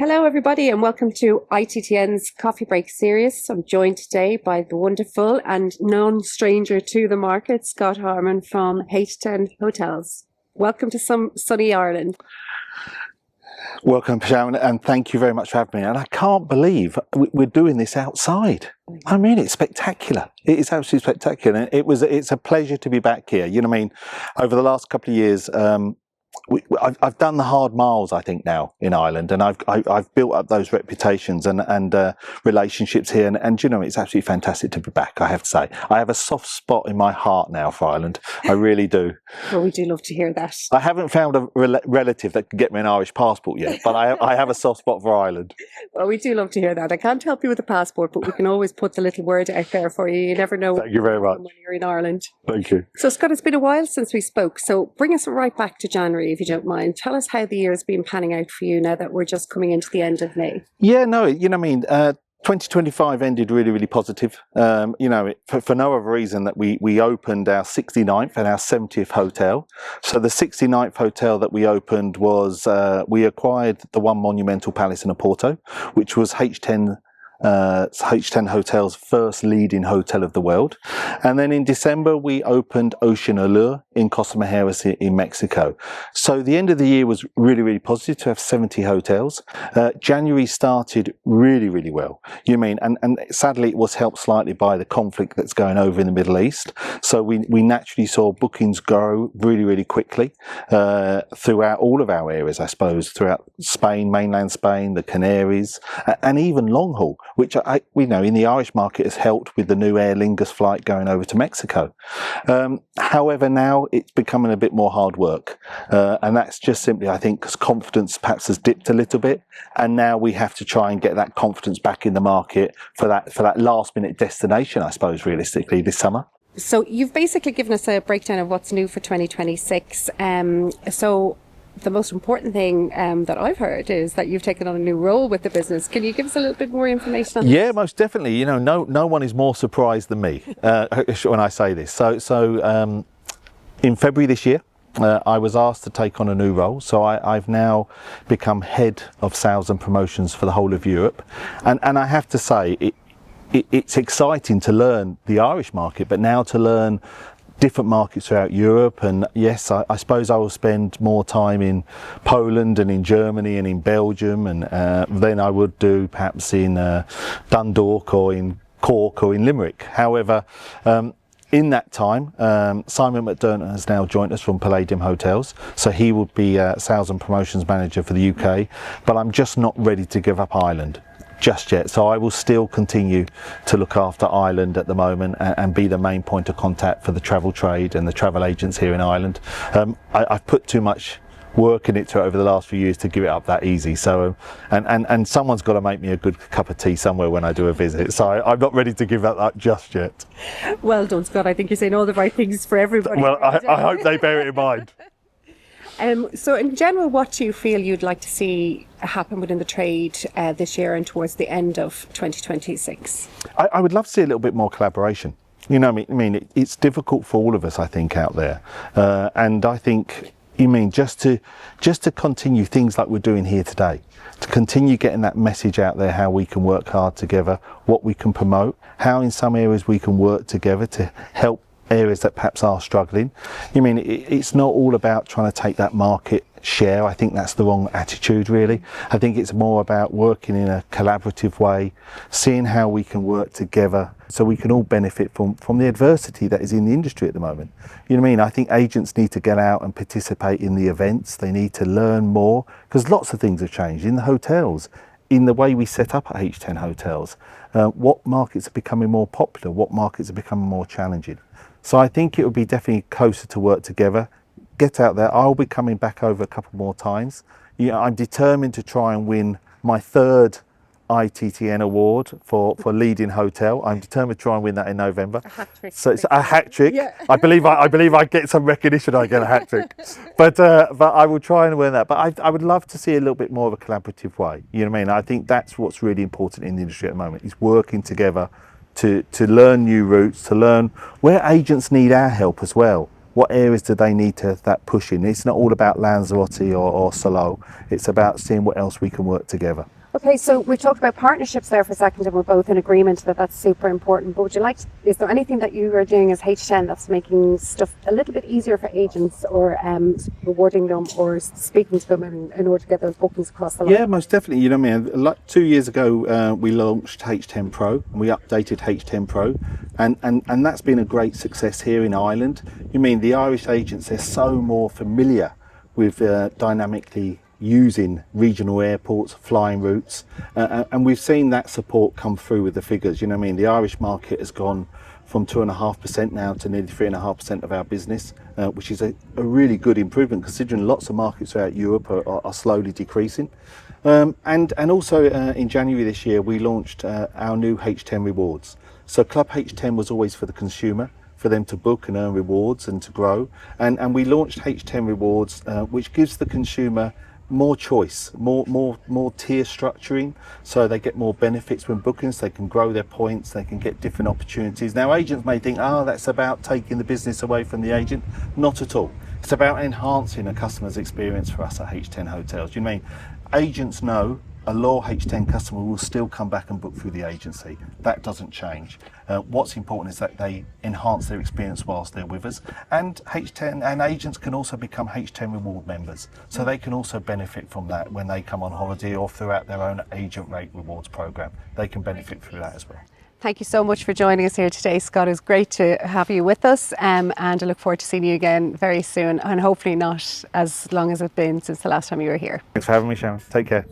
Hello, everybody, and welcome to ITTN's Coffee Break series. I'm joined today by the wonderful and known stranger to the market, Scott Harman from H10 Hotels. Welcome to some sunny Ireland. Welcome, Sharon, and thank you very much for having me. And I can't believe we're doing this outside. I mean, it's spectacular. It is absolutely spectacular. It's a pleasure to be back here. You know what I mean? Over the last couple of years, I've done the hard miles, I think, now in Ireland, and I've built up those reputations and relationships here, and you know, it's absolutely fantastic to be back. I have to say, I have a soft spot in my heart now for Ireland. I really do. Well, we do love to hear that. I haven't found a relative that can get me an Irish passport yet, but I have a soft spot for Ireland. Well, we do love to hear that. I can't help you with a passport, but we can always put the little word out there for you. You never know. Thank you very much. When you're in Ireland. Thank you. So, Scott, it's been a while since we spoke. So bring us right back to January, if you don't mind. Tell us how the year has been panning out for you now that we're just coming into the end of May. Yeah, no, you know what I mean? 2025 ended really, really positive. You know, for no other reason that we opened our 69th and our 70th hotel. So the 69th hotel that we opened was, we acquired the One Monumental Palace in Oporto, which was H10 Hotel's first leading hotel of the world. And then in December, we opened Ocean Allure in Costa Mujeres in Mexico. So the end of the year was really, really positive to have 70 hotels. January started really, really well. You mean, and sadly it was helped slightly by the conflict that's going over in the Middle East. So we naturally saw bookings grow really, really quickly throughout all of our areas, I suppose, throughout Spain, mainland Spain, the Canaries, and even long haul, which we know in the Irish market has helped with the new Aer Lingus flight going over to Mexico. However, now it's becoming a bit more hard work. And that's just simply, I think, because confidence perhaps has dipped a little bit. And now we have to try and get that confidence back in the market for that last minute destination, I suppose, realistically, this summer. So you've basically given us a breakdown of what's new for 2026. So the most important thing that I've heard is that you've taken on a new role with the business. Can you give us a little bit more information on that? Yeah, most definitely. You know, no one is more surprised than me when I say this. So in February this year, I was asked to take on a new role. So I've now become head of sales and promotions for the whole of Europe. And I have to say, it's exciting to learn the Irish market, but now to learn different markets throughout Europe. And yes, I suppose I will spend more time in Poland and in Germany and in Belgium, and than I would do perhaps in Dundalk or in Cork or in Limerick. However, in that time, Simon McDermott has now joined us from Palladium Hotels, so he will be sales and promotions manager for the UK, but I'm just not ready to give up Ireland just yet. So I will still continue to look after Ireland at the moment and be the main point of contact for the travel trade and the travel agents here in Ireland. I've put too much work in it over the last few years to give it up that easy. So and someone's got to make me a good cup of tea somewhere when I do a visit. So I'm not ready to give that up just yet. Well done, Scott. I think you're saying all the right things for everybody. Well, I hope they bear it in mind. So in general, what do you feel you'd like to see happen within the trade this year and towards the end of 2026? I would love to see a little bit more collaboration. You know, I mean, it's difficult for all of us, I think, out there. And I think, just to continue things like we're doing here today, to continue getting that message out there, how we can work hard together, what we can promote, how in some areas we can work together to help areas that perhaps are struggling. It's not all about trying to take that market share. I think that's the wrong attitude, really. I think it's more about working in a collaborative way, seeing how we can work together so we can all benefit from the adversity that is in the industry at the moment. You know what I mean? I think agents need to get out and participate in the events. They need to learn more, because lots of things have changed in the hotels, in the way we set up at H10 hotels. What markets are becoming more popular? What markets are becoming more challenging? So I think it would be definitely closer to work together. Get out there. I'll be coming back over a couple more times. I'm determined to try and win my third ITTN award for leading hotel. I'm determined to try and win that in November. A hat trick. So it's a hat trick. Yeah. I believe I get some recognition. I get a hat trick, but I will try and win that. But I would love to see a little bit more of a collaborative way. You know what I mean? I think that's what's really important in the industry at the moment, is working together to learn new routes, to learn where agents need our help as well. What areas do they need to that push in? It's not all about Lanzarote or Solo. It's about seeing what else we can work together. Okay, so we've talked about partnerships there for a second, and we're both in agreement that that's super important. But would you like is there anything that you are doing as H10 that's making stuff a little bit easier for agents, or rewarding them, or speaking to them in order to get those bookings across the line? Yeah, most definitely. You know, I mean, like 2 years ago, we launched H10 Pro, and we updated H10 Pro, and that's been a great success here in Ireland. You mean the Irish agents? They're so more familiar with dynamically using regional airports, flying routes, and we've seen that support come through with the figures. You know what I mean? The Irish market has gone from 2.5% now to nearly 3.5% of our business, which is a really good improvement considering lots of markets throughout Europe are slowly decreasing. And also in January this year, we launched our new H10 rewards. So Club H10 was always for the consumer, for them to book and earn rewards and to grow. And we launched H10 rewards, which gives the consumer more choice, more tier structuring, so they get more benefits when bookings. They can grow their points, they can get different opportunities. Now agents may think, that's about taking the business away from the agent. Not at all. It's about enhancing a customer's experience for us at H10 Hotels. You mean agents know a loyal H10 customer will still come back and book through the agency. That doesn't change. What's important is that they enhance their experience whilst they're with us. And H10 and agents can also become H10 reward members. So they can also benefit from that when they come on holiday or throughout their own agent rate rewards program. They can benefit through that as well. Thank you so much for joining us here today, Scott. It was great to have you with us, and I look forward to seeing you again very soon, and hopefully not as long as it's been since the last time you were here. Thanks for having me, Sharon. Take care.